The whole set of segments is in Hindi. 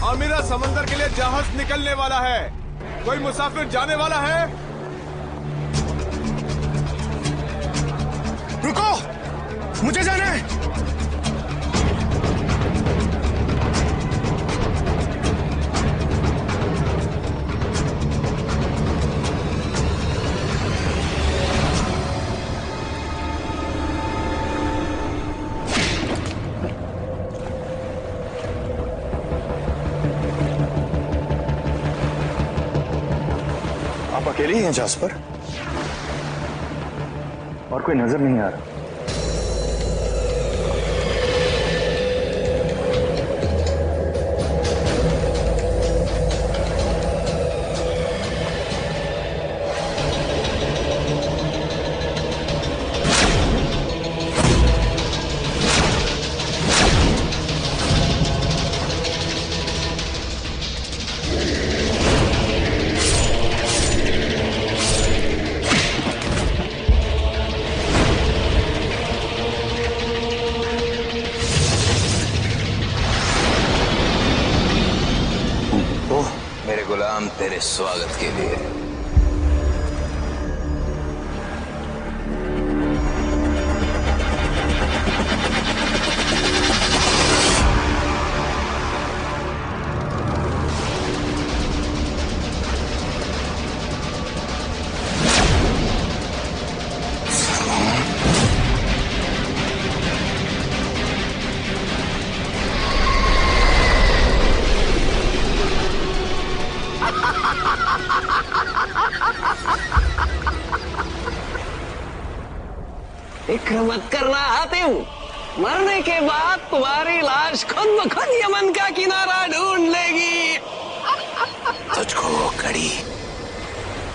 आमिरा समंदर के लिए जहाज निकलने वाला है। कोई मुसाफिर जाने वाला है? रुको, मुझे जाना है। आप अकेले ही हैं जास्पर? और कोई नजर नहीं आ रहा? मेरे गुलाम तेरे स्वागत के लिए। फिक्र मत करना हातिम, मरने के बाद तुम्हारी लाश खुद ब खुद यमन का किनारा ढूंढ लेगी। तुझको वो कड़ी,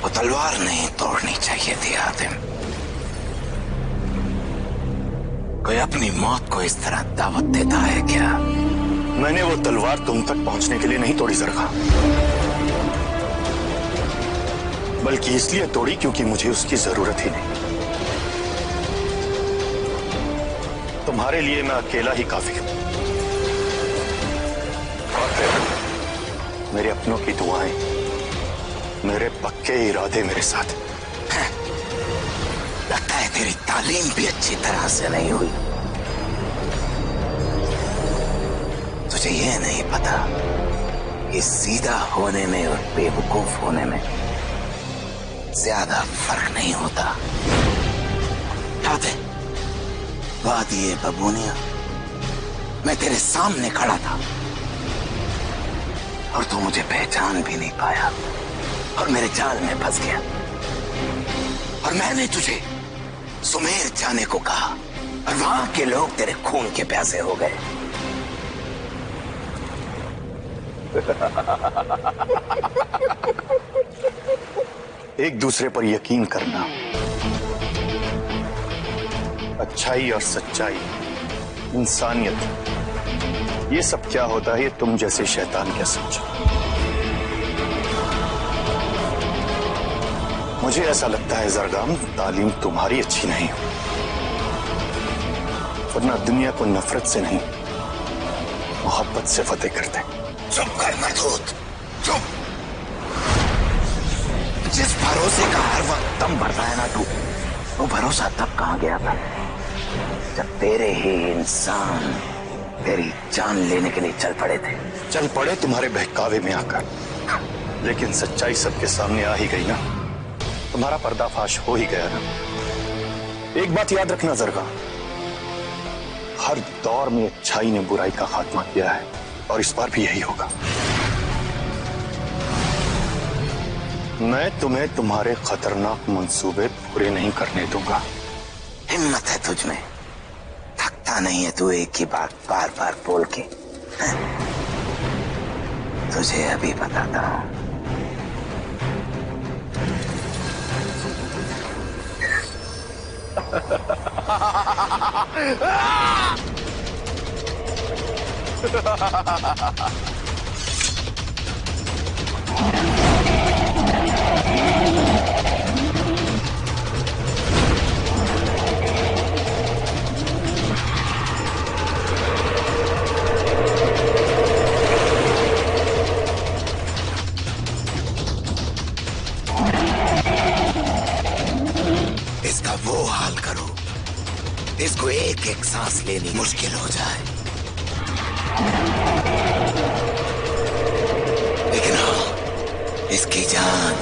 वो तलवार नहीं तोड़नी चाहिए थी हातिम। कोई अपनी मौत को इस तरह दावत देता है क्या? मैंने वो तलवार तुम तक पहुंचने के लिए नहीं तोड़ी जरगा, बल्कि इसलिए तोड़ी क्योंकि मुझे उसकी जरूरत ही नहीं। तुम्हारे लिए मैं अकेला ही काफी हूं। और फिर मेरे अपनों की दुआएं, मेरे पक्के इरादे मेरे साथ। लगता है तेरी तालीम भी अच्छी तरह से नहीं हुई। तुझे ये नहीं पता कि सीधा होने में और बेवकूफ होने में ज्यादा फर्क नहीं होता। याद है वादिये बबूनिया, मैं तेरे सामने खड़ा था और तू मुझे पहचान भी नहीं पाया और मेरे जाल में फंस गया। और मैंने तुझे सुमेर जाने को कहा और वहां के लोग तेरे खून के प्यासे हो गए। एक दूसरे पर यकीन करना, अच्छाई और सच्चाई, इंसानियत, ये सब क्या होता है ये तुम जैसे शैतान क्या समझो। मुझे ऐसा लगता है जरगाम, तालीम तुम्हारी अच्छी नहीं हो, वरना दुनिया को नफरत से नहीं मोहब्बत से फतेह करते। चुप कर मरदूत, चुप। जिस भरोसे का हर वक्त दम भरता है ना तू, वो भरोसा तब कहां गया था जब तेरे ही इंसान तेरी जान लेने के लिए चल पड़े थे। चल पड़े तुम्हारे बहकावे में आकर, लेकिन सच्चाई सबके सामने आ ही गई ना, तुम्हारा पर्दाफाश हो ही गया ना। एक बात याद रखना जरगा, हर दौर में अच्छाई ने बुराई का खात्मा किया है और इस बार भी यही होगा। मैं तुम्हें तुम्हारे खतरनाक मंसूबे पूरे नहीं करने दूंगा। हिम्मत है तुझ में, थकता नहीं है तू एक ही बात बार बार बोल के। तुझे अभी बताता हूं। एक सांस लेनी मुश्किल हो जाए, लेकिन हाँ, इसकी जान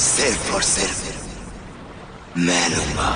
सिर्फ और सिर्फ मैं लूंगा।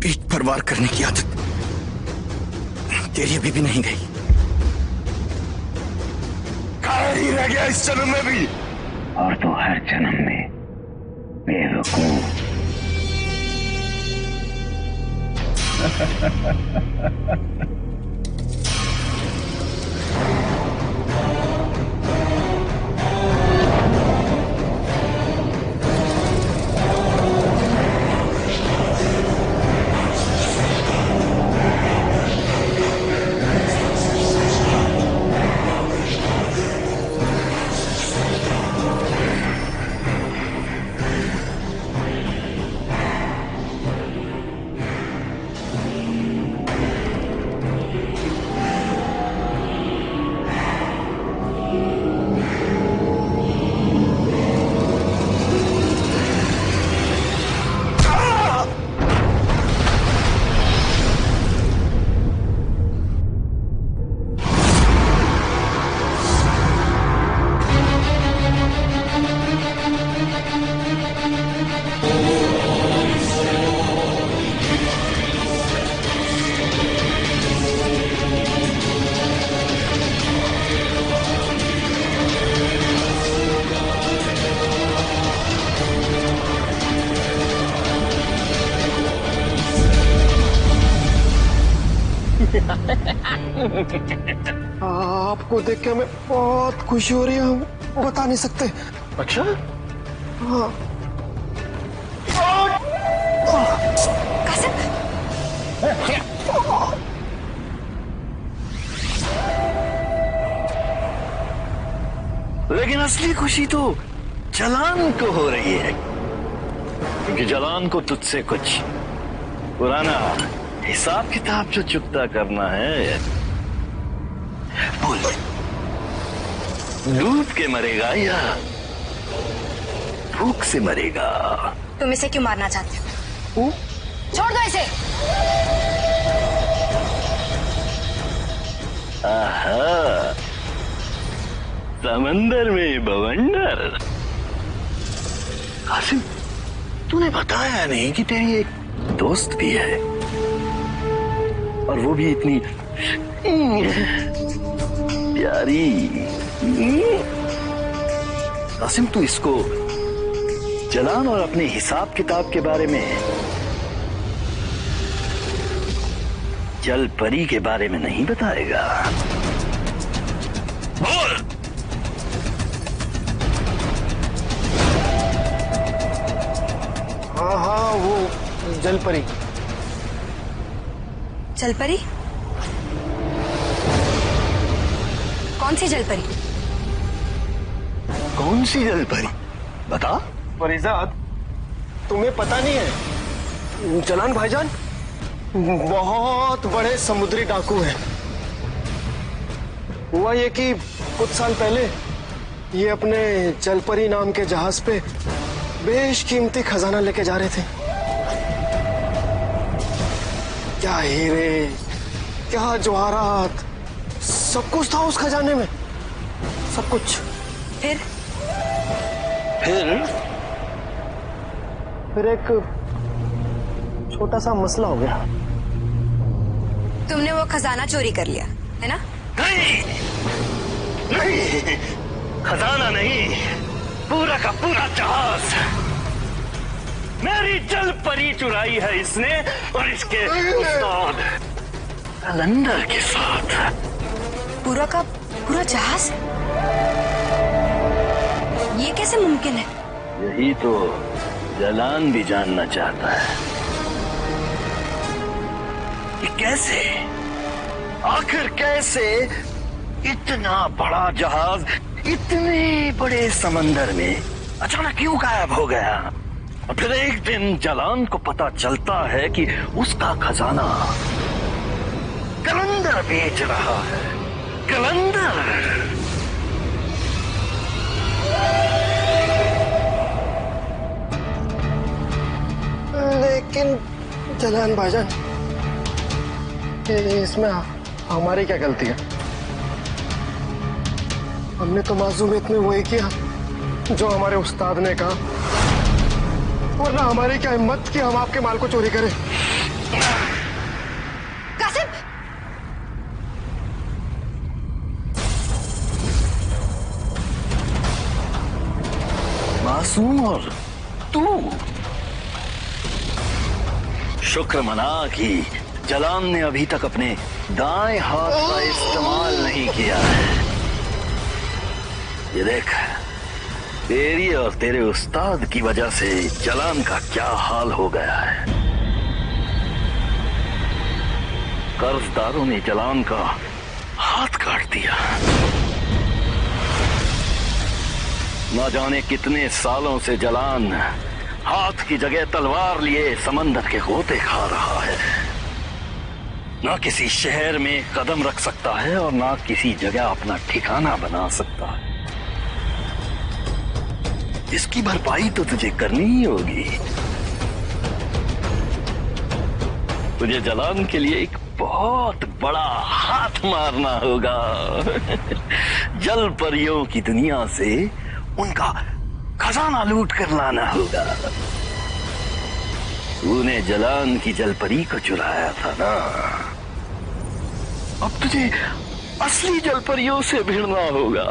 पीठ पर वार करने की आदत तेरी अभी भी नहीं गई। कहाँ ही रह गया इस जन्म में भी? और तो हर जन्म में बेवकूफ। आपको देख के हमें बहुत खुशी हो रही है, हम बता नहीं सकते। अच्छा? हाँ। लेकिन असली खुशी तो जलान को हो रही है, क्योंकि जलान को तुझसे कुछ पुराना हिसाब किताब जो चुकता करना है, बोल, डूब के मरेगा या भूख से मरेगा? तुम इसे क्यों मारना चाहते हो? छोड़ दो इसे। आहा, समंदर में बवंडर। कासिम, तूने बताया नहीं कि तेरी एक दोस्त भी है, और वो भी इतनी प्यारी। कासिम, तू इसको जलान और अपने हिसाब किताब के बारे में, जल परी के बारे में नहीं बताएगा? बोल। हाँ, वो जलपरी। जलपरी? कौन सी जलपरी? कौन सी जल परी? बता। फरीजाद, तुम्हें पता नहीं है, जलान भाईजान बहुत बड़े समुद्री डाकू हैं। हुआ ये कि कुछ साल पहले ये अपने जलपरी नाम के जहाज पे बेशकीमती खजाना लेके जा रहे थे। क्या हीरे, क्या जवाहरात, सब कुछ था उस खजाने में, सब कुछ। फिर एक छोटा सा मसला हो गया। तुमने वो खजाना चोरी कर लिया है ना? नहीं, खजाना नहीं, पूरा का पूरा जहाज मेरी जल परी चुराई है इसने, और इसके उस्ताद कलंदर के साथ। पूरा का पूरा जहाज? ये कैसे मुमकिन है? यही तो जलान भी जानना चाहता है कि कैसे, आखिर कैसे इतना बड़ा जहाज इतने बड़े समंदर में अचानक क्यों गायब हो गया। और फिर एक दिन जलान को पता चलता है कि उसका खजाना कलंदर बेच रहा है। कलंदर। लेकिन जलान भाईजान, इसमें हमारी क्या गलती है? हमने तो मासूमियत में वही किया जो हमारे उस्ताद ने कहा, वरना हमारी क्या हिम्मत कि हम आपके माल को चोरी करें। कासिम! मासूम और तू? शुक्र मना कि जलान ने अभी तक अपने दाएं हाथ का इस्तेमाल नहीं किया है। ये देख, तेरी और तेरे उस्ताद की वजह से जलान का क्या हाल हो गया है। कर्जदारों ने जलान का हाथ काट दिया। न जाने कितने सालों से जलान हाथ की जगह तलवार लिए समंदर के गोते खा रहा है। ना किसी शहर में कदम रख सकता है और ना किसी जगह अपना ठिकाना बना सकता है। इसकी भरपाई तो तुझे करनी ही होगी। तुझे जलान के लिए एक बहुत बड़ा हाथ मारना होगा। जल परियों की दुनिया से उनका खजाना लूट कर लाना होगा। तूने जलान की जलपरी को चुराया था ना, अब तुझे असली जलपरियों से भिड़ना होगा।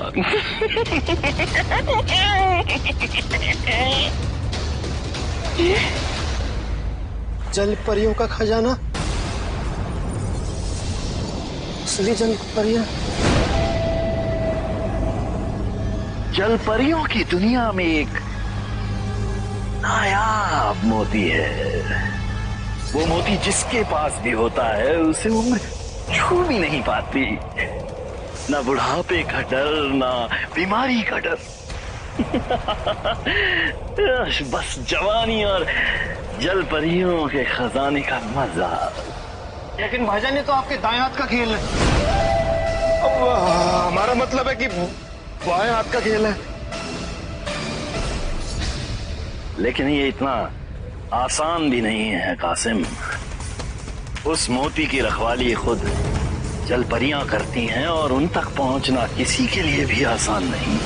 जलपरियों का खजाना? असली जलपरियां? जलपरियों की दुनिया में एक नायाब मोती है। वो मोती जिसके पास भी होता है उसे उम्र छू भी नहीं पाती। ना बुढ़ापे का डर, ना बीमारी का डर। बस जवानी और जलपरियों के खजाने का मजा। लेकिन भाईजान ये तो आपके दाएं हाथ का खेल है। अब हमारा मतलब है कि बाएं हाथ का खेल है। लेकिन ये इतना आसान भी नहीं है कासिम। उस मोती की रखवाली खुद जल परियां करती हैं और उन तक पहुंचना किसी के लिए भी आसान नहीं।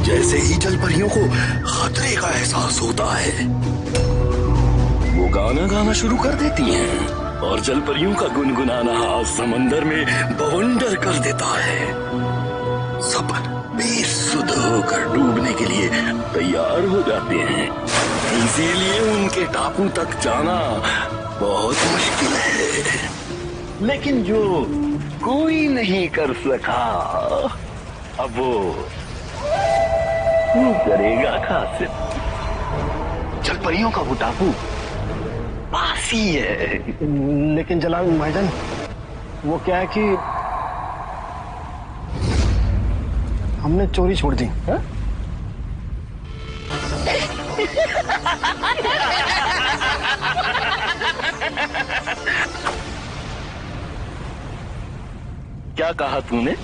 जैसे ही जल परियों को खतरे का एहसास होता है वो गाना गाना शुरू कर देती हैं और जल परियों का गुनगुनाना समंदर में बवंडर कर देता है। सब बेसुध होकर डूबने के लिए तैयार हो जाते हैं। इसीलिए उनके टापू तक जाना बहुत मुश्किल है। लेकिन जो कोई नहीं कर सका अब वो करेगा कासिम। जल परियों का वो टापू पास ही है। लेकिन जलाल भाईजान वो क्या है कि हमने चोरी छोड़ दी। हा? क्या कहा तूने?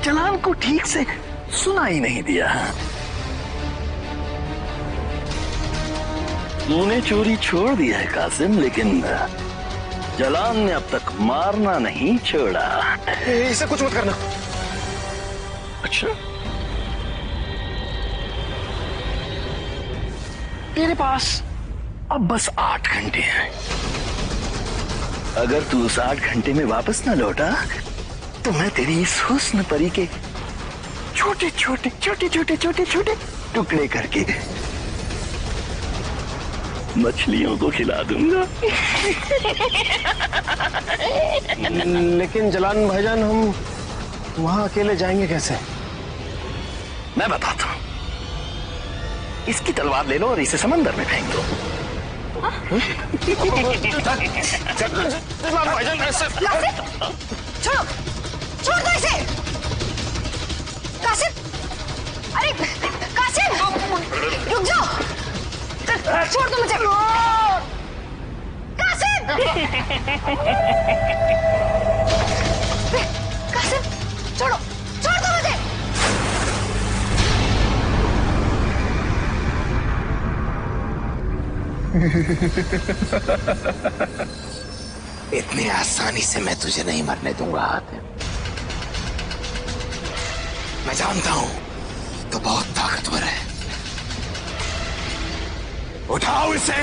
जलाल को ठीक से सुना ही नहीं दिया। तूने चोरी छोड़ दी है कासिम, लेकिन जलाल ने अब तक मारना नहीं छोड़ा। इसे कुछ मत करना। अच्छा, तेरे पास अब बस 8 घंटे हैं। अगर तू उस 8 घंटे में वापस न लौटा तो मैं तेरी इस हुस्न परी के छोटे छोटे छोटे छोटे छोटे छोटे टुकड़े करके मछलियों को खिला दूंगा। लेकिन जलाल भाईजान हम वहां अकेले जाएंगे कैसे? मैं बताता हूं। इसकी तलवार ले लो और इसे समंदर में फेंक दो। छोड़ो, छोड़ दो इसे। कासिम, अरे कासिम, रुक जाओ। छोड़ दो मुझे। कासिम, कासिम, छोड़ो, छोड़ दो मुझे। इतनी आसानी से मैं तुझे नहीं मरने दूंगा हातिम। मैं जानता हूं तो बहुत ताकतवर है। उठाओ इसे।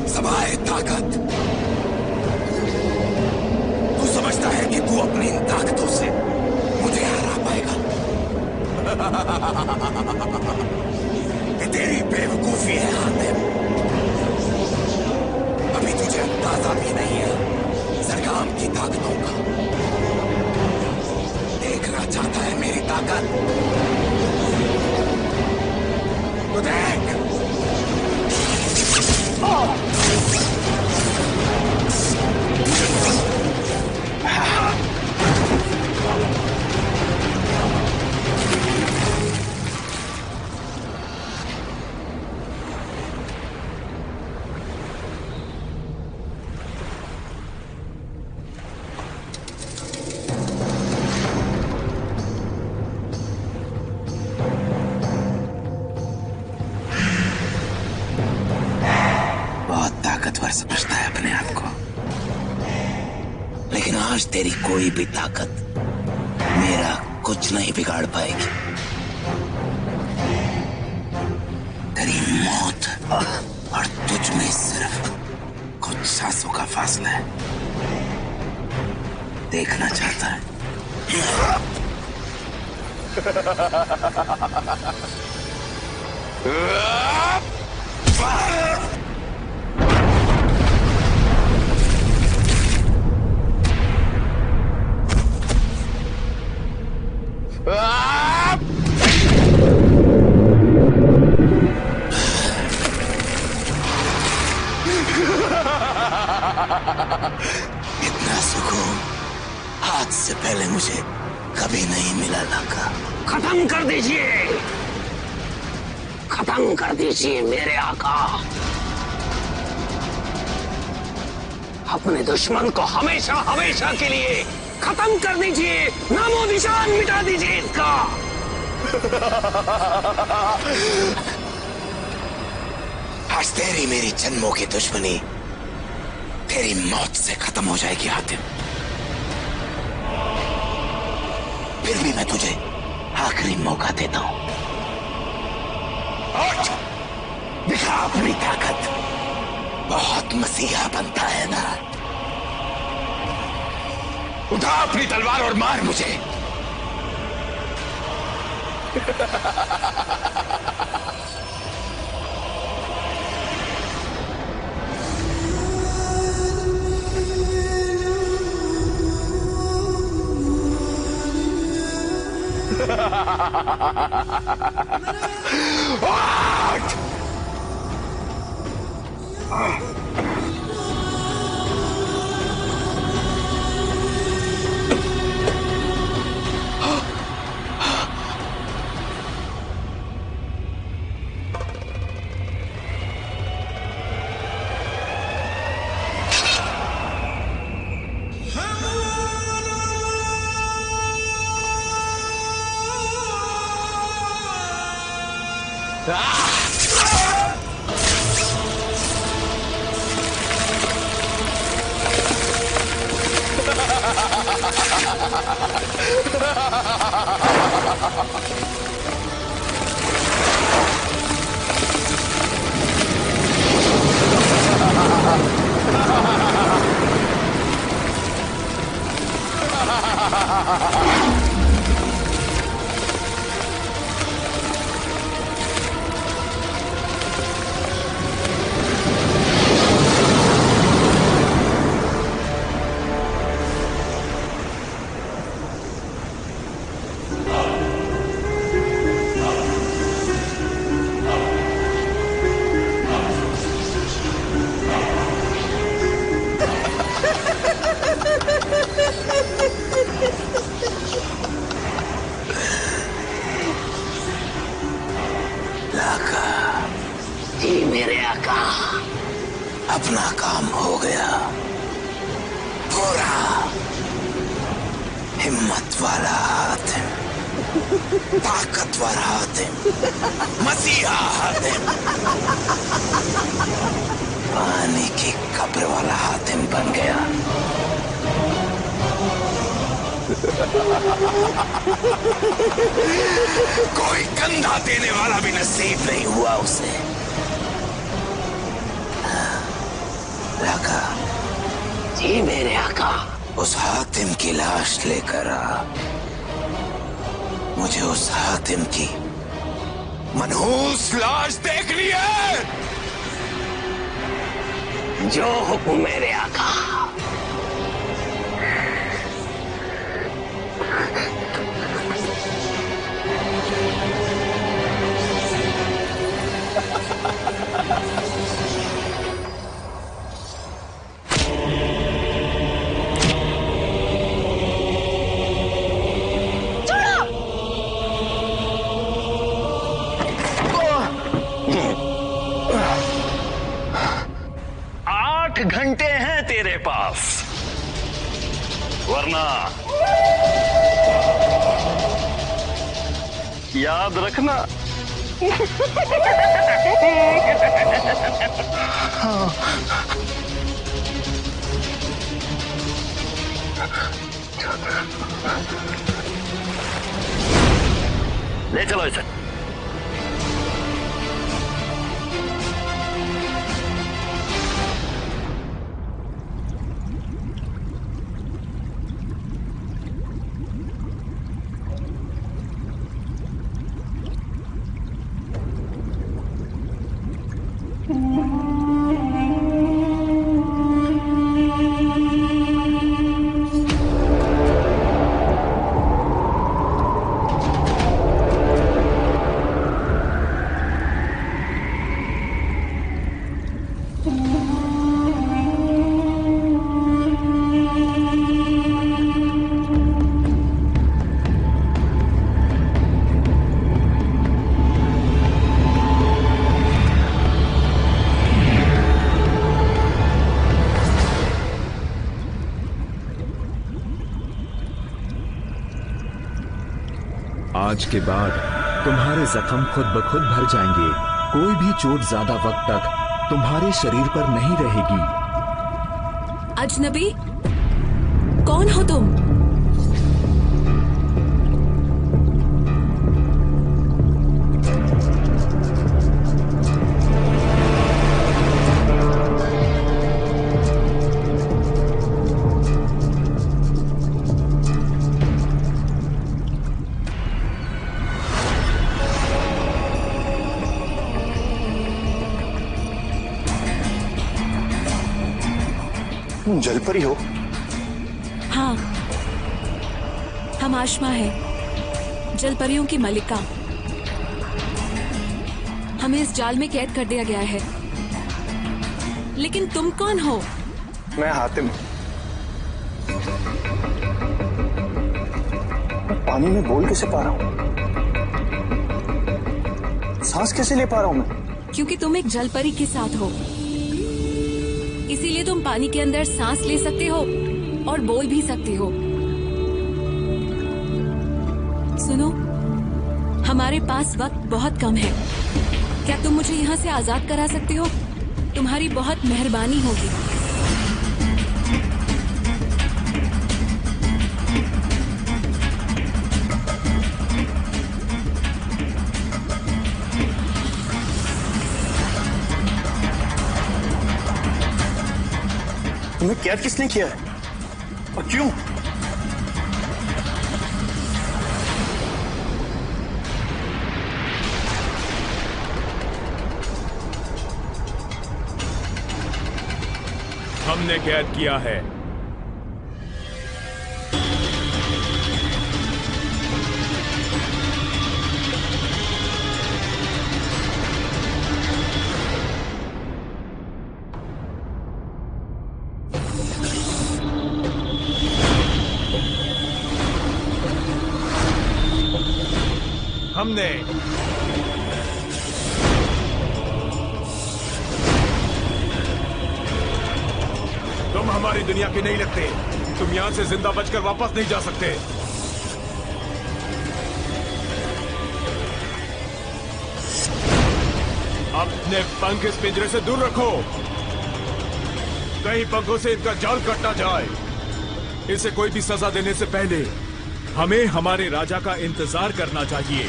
समाए ताकत। तू समझता है कि तू अपनी इन ताकतों से मुझे हरा पाएगा? ये तेरी बेवकूफी है हातिम। अभी तुझे अंदाजा भी नहीं है सरगाम की ताकतों का। देखना चाहता है मेरी ताकत? तो देख। ताकतवर समझता है अपने आप को, लेकिन आज तेरी कोई भी ताकत मेरा कुछ नहीं बिगाड़ पाएगी। तेरी मौत और तुझ में सिर्फ कुछ सांसों का फासला है। देखना चाहता है? इतना सुकून आज से पहले मुझे कभी नहीं मिला लाका। खत्म कर दीजिए, खत्म कर दीजिए मेरे आका। अपने दुश्मन को हमेशा हमेशा के लिए खत्म कर दीजिए, नामो निशान मिटा दीजिए इसका। आज तेरी मेरी जन्मों की दुश्मनी तेरी मौत से खत्म हो जाएगी हातिम। फिर भी मैं तुझे आखिरी मौका देता हूं। उठ, दिखा अपनी ताकत। बहुत मसीहा बनता है ना? उठा अपनी तलवार और मार मुझे। जी मेरे आका, अपना काम हो गया पूरा। हिम्मत वाला हातिम, ताकतवर हातिम, मसीहा हातिम, पानी की कब्र वाला हातिम बन गया। कोई कंधा देने वाला भी नसीब नहीं हुआ उसे। लाका, जी मेरे आका। उस हातिम की लाश लेकर आ। मुझे उस हातिम की मनहूस लाश देखनी है। जो हुक्म मेरे आका। घंटे हैं तेरे पास, वरना याद रखना। ले चलो इसे। आज के बाद तुम्हारे जख्म खुद ब खुद भर जाएंगे। कोई भी चोट ज्यादा वक्त तक तुम्हारे शरीर पर नहीं रहेगी। अजनबी, कौन हो तुम? तुम जलपरी हो? हाँ, हम आशमा है, जलपरियों की मलिका। हमें इस जाल में कैद कर दिया गया है। लेकिन तुम कौन हो? मैं हातिम। मैं पानी में बोल कैसे पा रहा हूँ? सांस कैसे ले पा रहा हूँ मैं? क्योंकि तुम एक जलपरी के साथ हो, इसीलिए तुम पानी के अंदर सांस ले सकते हो और बोल भी सकते हो। सुनो, हमारे पास वक्त बहुत कम है। क्या तुम मुझे यहाँ से आजाद करा सकते हो? तुम्हारी बहुत मेहरबानी होगी। तुम्हें कैद किसने किया है और क्यों? हमने कैद किया है। हमने तुम हमारी दुनिया के नहीं लगते। तुम यहां से जिंदा बचकर वापस नहीं जा सकते। अपने पंख इस पिंजरे से दूर रखो, कहीं पंखों से इनका जाल कट ना जाए। इसे कोई भी सजा देने से पहले हमें हमारे राजा का इंतजार करना चाहिए।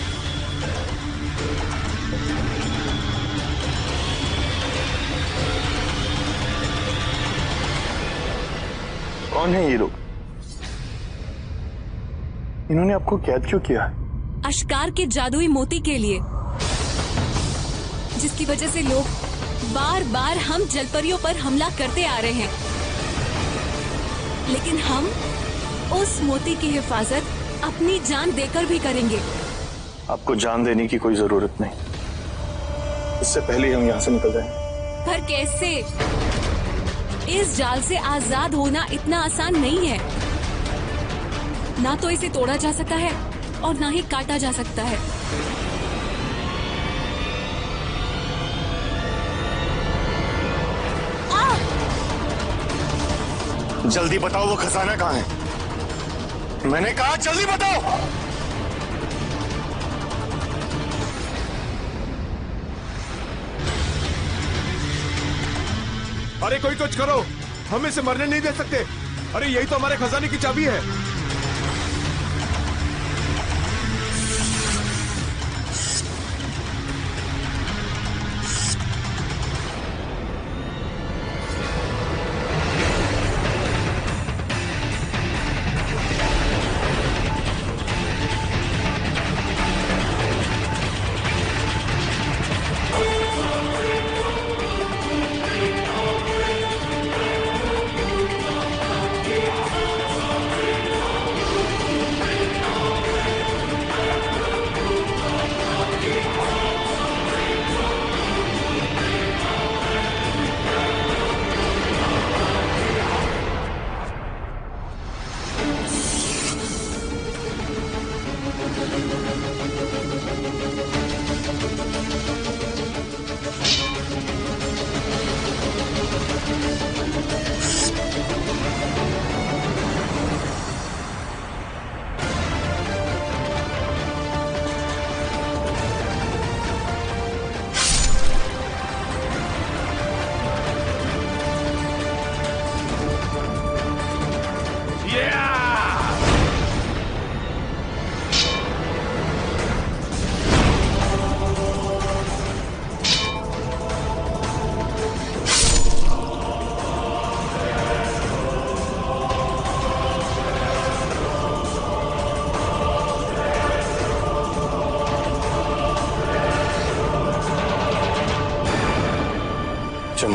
कौन है ये लोग? इन्होंने आपको कैद क्यों किया है? अश्कार के जादुई मोती के लिए, जिसकी वजह से लोग बार बार हम जलपरियों पर हमला करते आ रहे हैं। लेकिन हम उस मोती की हिफाजत अपनी जान देकर भी करेंगे। आपको जान देने की कोई जरूरत नहीं। इससे पहले हम यहाँ से निकल जाएंगे। पर कैसे? इस जाल से आजाद होना इतना आसान नहीं है। ना तो इसे तोड़ा जा सकता है और ना ही काटा जा सकता है। जल्दी बताओ वो खजाना कहाँ है? मैंने कहा जल्दी बताओ। अरे कोई कुछ करो, हम इसे मरने नहीं दे सकते। अरे यही तो हमारे खजाने की चाबी है।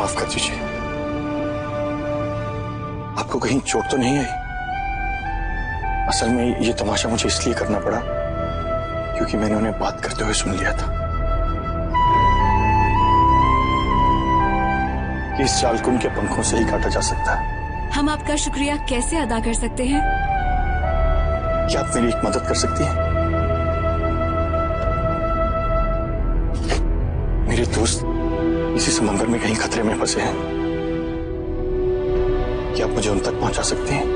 माफ कर दीजिए। आपको कहीं चोट तो नहीं आई? असल में ये तमाशा मुझे इसलिए करना पड़ा क्योंकि मैंने उन्हें बात करते हुए सुन लिया था कि इस जाल को उनके पंखों से ही काटा जा सकता है। हम आपका शुक्रिया कैसे अदा कर सकते हैं? क्या आप मेरी एक मदद कर सकती हैं? मेरे दोस्त इसी समंदर में कहीं खतरे में फंसे हैं। क्या आप मुझे उन तक पहुंचा सकती हैं?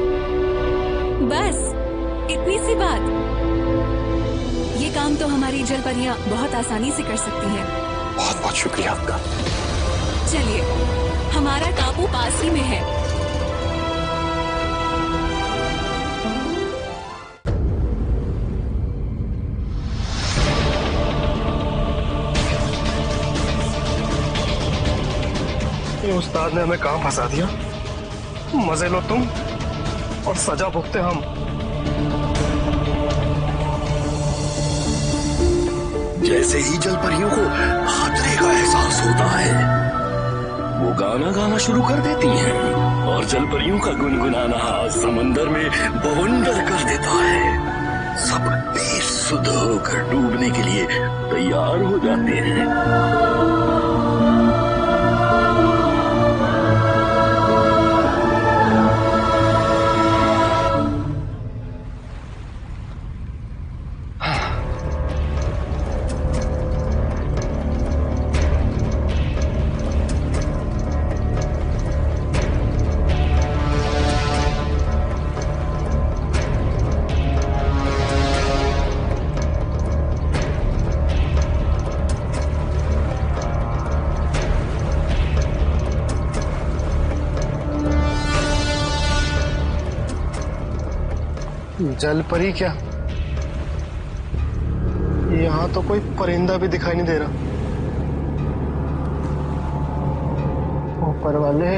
बस इतनी सी बात। ये काम तो हमारी जल परियां बहुत आसानी से कर सकती हैं। बहुत बहुत शुक्रिया आपका। चलिए, हमारा टापू पास ही में है। ये उस्ताद ने हमें कहां फंसा दिया। मजे लो तुम और सजा भुगते हम। जैसे ही जल परियों को खतरे का एहसास होता है, वो गाना गाना शुरू कर देती हैं और जल परियों का गुनगुनाना समंदर में बवंडर कर देता है। सब बेसुध होकर डूबने के लिए तैयार हो जाते हैं। जल परी क्या? यहाँ तो कोई परिंदा भी दिखाई नहीं दे रहा। ऊपर वाले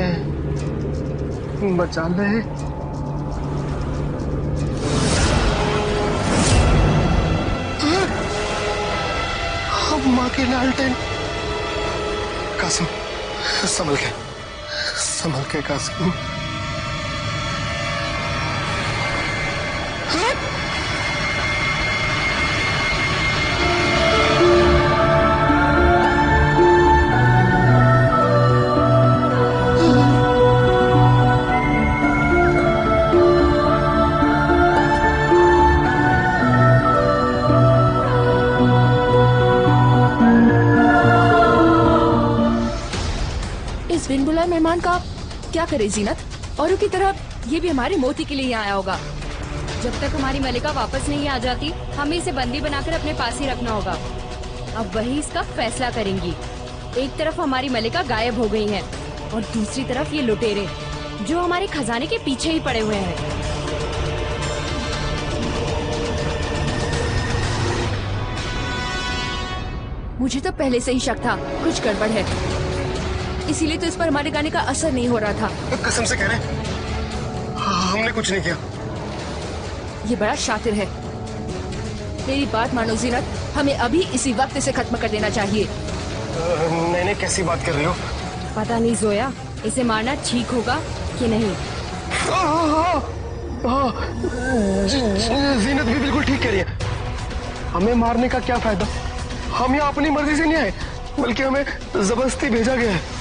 बचा ले। अब माँ की लालटेन। कासिम, संभल के कासिम। बिनबुलाए मेहमान का क्या करे जीनत? औरों की तरह ये भी हमारे मोती के लिए यहाँ आया होगा। जब तक हमारी मलिका वापस नहीं आ जाती, हमें इसे बंदी बनाकर अपने पास ही रखना होगा। अब वही इसका फैसला करेंगी। एक तरफ हमारी मलिका गायब हो गई है और दूसरी तरफ ये लुटेरे जो हमारे खजाने के पीछे ही पड़े हुए हैं। मुझे तो पहले से ही शक था कुछ गड़बड़ है, इसीलिए तो इस पर हमारे गाने का असर नहीं हो रहा था। कसम से कह रहे हमने कुछ नहीं किया। ये बड़ा शातिर है। तेरी बात मानो जीनत, हमें अभी इसी वक्त इसे खत्म कर देना चाहिए। नहीं, कैसी बात कर रही हो? पता नहीं जोया, इसे मारना ठीक होगा कि नहीं। जीनत भी बिल्कुल ठीक कह रही है। हमें मारने का क्या फायदा? हम यहाँ अपनी मर्जी से नहीं आए, बल्कि हमें जबरदस्ती भेजा गया है।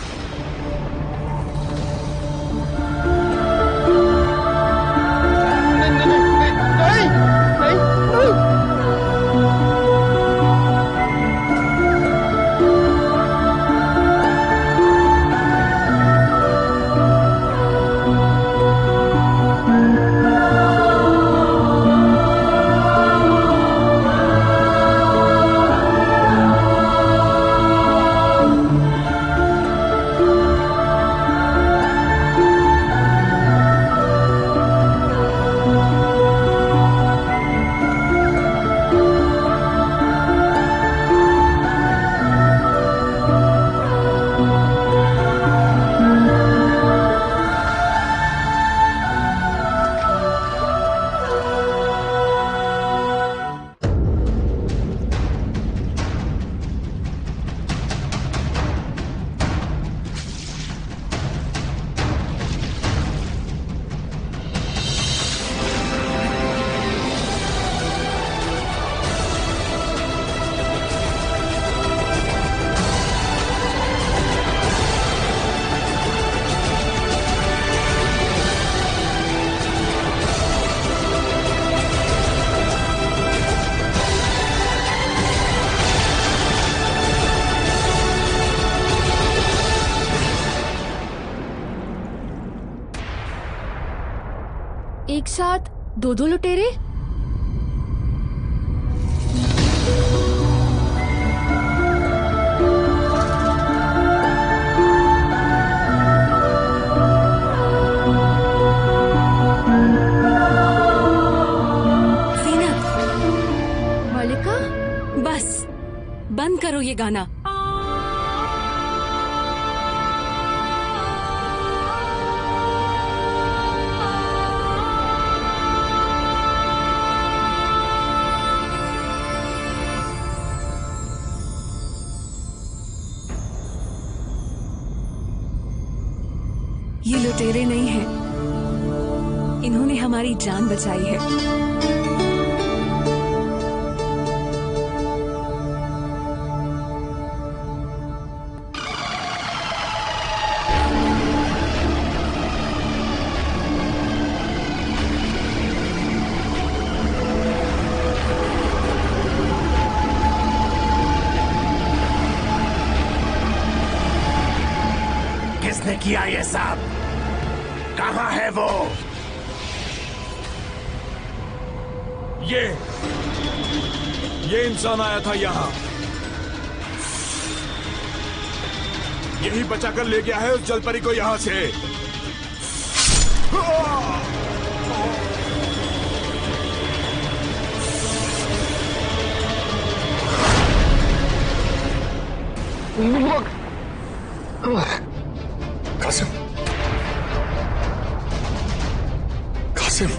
एक साथ दो लुटेरे? बंद करो ये गाना। ये लुटेरे नहीं हैं, इन्होंने हमारी जान बचाई है। किसने किया ये सब? कहाँ है वो? ये इंसान आया था यहाँ, यही बचाकर ले गया है उस जलपरी को यहाँ से। कासिम, कासिम,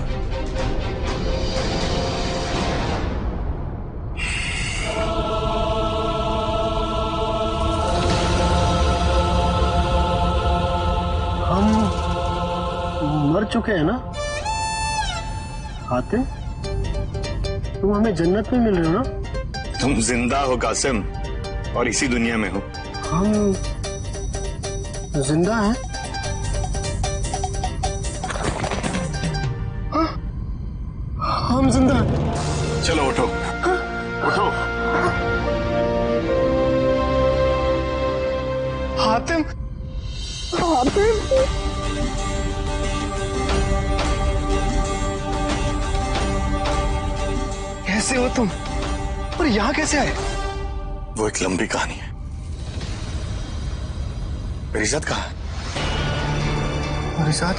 हम मर चुके हैं ना? हातिम, तुम हमें जन्नत में मिल रहे हो ना? तुम जिंदा हो कासिम, और इसी दुनिया में हो। हम जिंदा हैं? हम जिंदा हैं। चलो उठो, उठो। हातिम, हातिम, कैसे हो तुम? और यहाँ कैसे आए? वो एक लंबी कहानी है। रिजात कहाँ है? रिजात?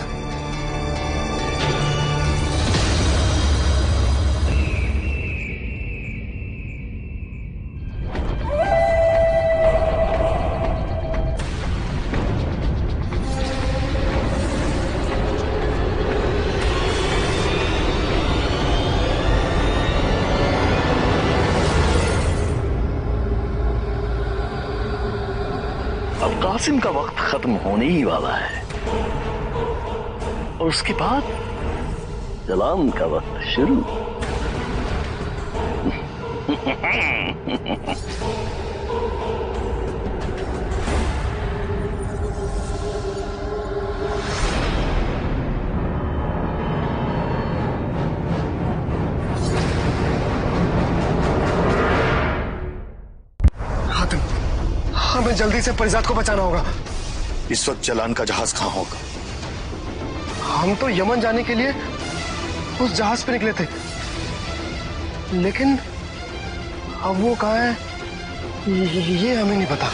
अब कासिम का वक्त खत्म होने ही वाला है और उसके बाद जलान का वक्त शुरू। हमें जल्दी से परिजात को बचाना होगा। इस वक्त जलान का जहाज कहाँ होगा? हम तो यमन जाने के लिए उस जहाज पे निकले थे, लेकिन अब वो कहाँ है ये हमें नहीं पता।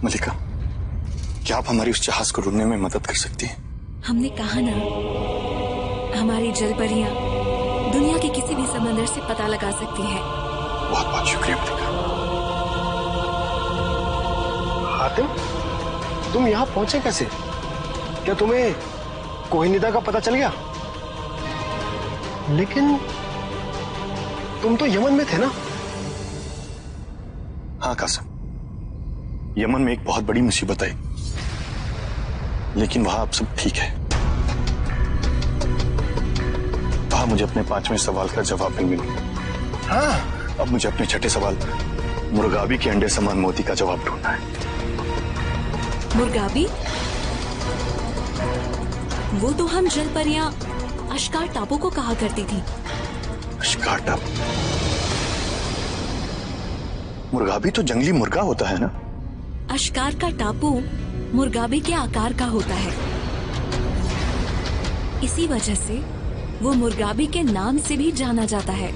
मलिका, क्या आप हमारी उस जहाज को ढूंढने में मदद कर सकती हैं? हमने कहा ना, हमारी जलपरियां दुनिया के किसी भी समंदर से पता लगा सकती है। बहुत बहुत शुक्रिया मलिका। हातिम, तुम यहाँ पहुंचे कैसे? क्या तुम्हें कोहिनूर का पता चल गया? लेकिन तुम तो यमन में थे ना? हाँ कासिम, यमन में एक बहुत बड़ी मुसीबत आई, लेकिन वहां अब सब ठीक है। वहां मुझे अपने 5वें सवाल का जवाब नहीं मिला। हाँ, अब मुझे अपने 6ठे सवाल मुर्गाबी के अंडे समान मोती का जवाब ढूंढना है। मुर्गाबी? वो तो हम जलपरियां अश्कार टापू को कहा करती थी। अश्कार टापू? मुर्गाबी तो जंगली मुर्गा होता है ना? अशकार का टापू मुर्गाबी के आकार का होता है। इसी वजह से वो मुर्गाबी के नाम से भी जाना जाता है।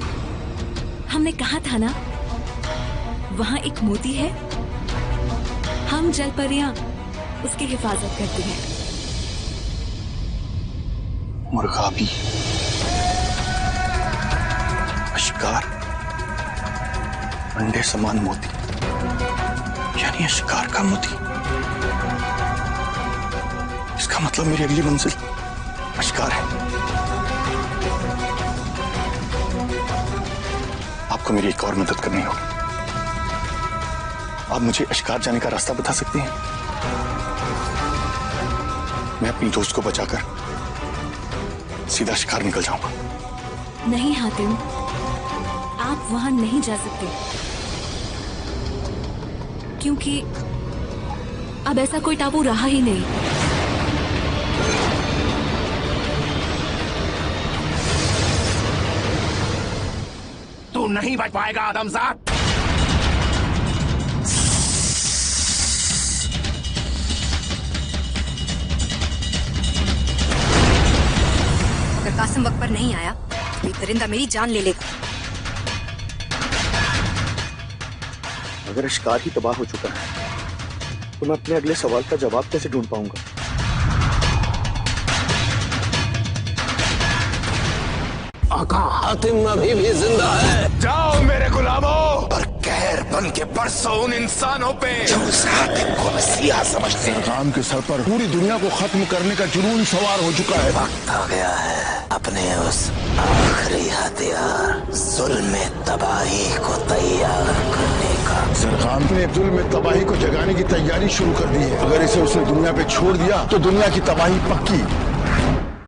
हमने कहा था ना, वहाँ एक मोती है, हम जलपरियां उसकी हिफाजत करती हैं। मुर्गाबी, अशकार, अंडे समान मोती, यानी अशकार का मोती। इसका मतलब मेरी अगली मंजिल अशकार है। आपको मेरी एक और मदद करनी होगी। आप मुझे अशकार जाने का रास्ता बता सकती हैं? मैं अपनी दोस्त को बचाकर सीधा शिकार निकल जाऊंगा। नहीं हातिम, आप वहां नहीं जा सकते, क्योंकि अब ऐसा कोई टापू रहा ही नहीं। तू नहीं बच पाएगा आदमजात। अगर कासिम वक्त पर नहीं आया तो ये परिंदा मेरी जान ले लेगा। अगर शिकार ही तबाह हो चुका है तो मैं अपने अगले सवाल का जवाब कैसे ढूंढ पाऊंगा? आका हातिम अभी भी जिंदा है। जाओ मेरे गुलामों, पर कहर बन के बरसो उन इंसानों पे जो उस हातिम को मसीहा समझते हैं। सरखान के सर पर पूरी दुनिया को खत्म करने का जुनून सवार हो चुका है। वक्त आ गया है अपने उस आखिरी हथियार जुल्म तबाही को तैयार करने का। सरखान ने जुल्म तबाही को जगाने की तैयारी शुरू कर दी है। अगर इसे उसने दुनिया पे छोड़ दिया तो दुनिया की तबाही पक्की।